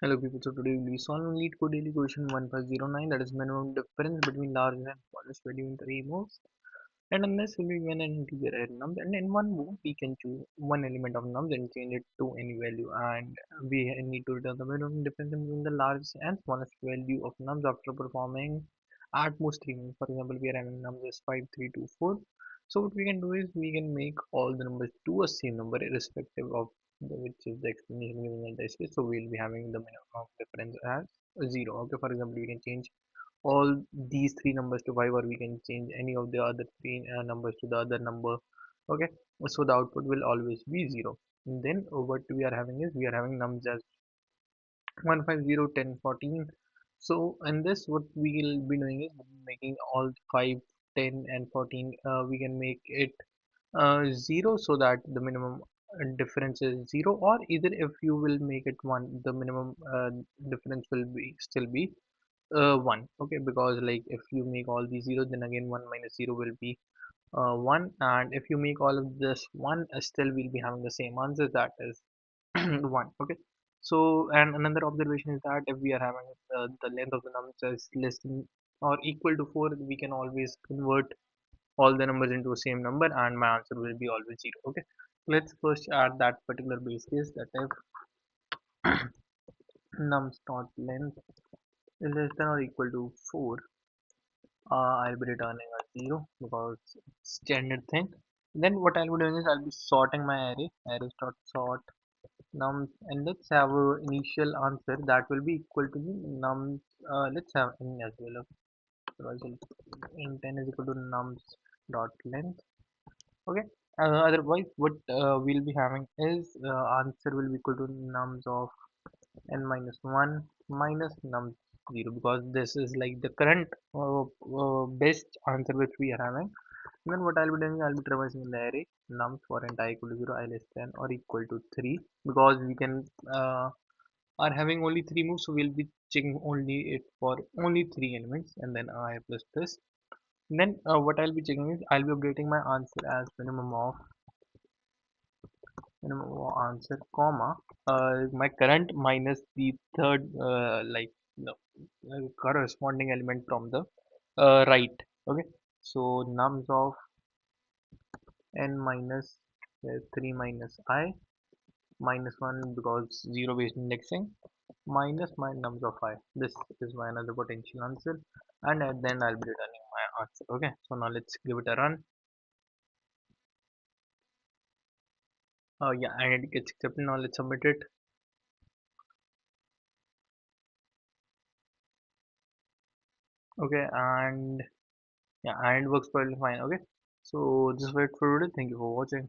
Hello people, so today we'll be solving LeetCode daily question 1509, that is minimum difference between large and smallest value in three moves. And in this will be when an integer array nums, and in one move we can choose one element of nums and change it to any value, and we need to return the minimum difference between the largest and smallest value of nums after performing at most three moves. For example, we are having nums as 5, 3, 2, 4. So what we can do is we can make all the numbers to a same number irrespective of which is the explanation given in this case. So we'll be having the minimum difference as 0. Okay, for example, we can change all these three numbers to 5, or we can change any of the other three numbers to the other number. Okay, so the output will always be 0. And then what we are having is we are having nums as 1, 5, 0, 10, 14. So in this what we will be doing is making all 5, 10 and 14, we can make it 0, so that the minimum difference is 0, or either if you will make it 1, the minimum difference will be still be 1. Okay, because like if you make all these zeros, then again 1 minus 0 will be 1, and if you make all of this 1, still we'll be having the same answer, that is 1. Okay, so and another observation is that if we are having the length of the numbers is less than or equal to 4, we can always convert all the numbers into the same number, and my answer will be always 0. Okay, let's first add that particular base case, that if nums dot length is less than or equal to 4, I'll be returning a 0 because it's standard thing. Then what I'll be doing is I'll be sorting my arrays dot sort nums, and let's have a initial answer that will be equal to the nums. Let's have n as well. Otherwise int n is equal to nums dot length. Okay, otherwise what we'll be having is answer will be equal to nums of n minus 1 minus nums 0, because this is like the current best answer which we are having. And then what I'll be doing is I'll be traversing the array nums for int I equal to 0, I less than or equal to 3, because we can are having only three moves, so we'll be checking only it for only three elements, and then I plus this. Then what I'll be checking is I'll be updating my answer as minimum of answer comma my current minus the third no, corresponding element from the right. Okay, so nums of n minus 3 minus I minus 1, because 0 based indexing, minus my nums of I. This is my another potential answer, and at the end I'll be returning my answer. Okay, so now let's give it a run. Yeah, and it gets accepted. Now let's submit it. Okay, and yeah, and it works perfectly fine. Okay, so just wait for it. Thank you for watching.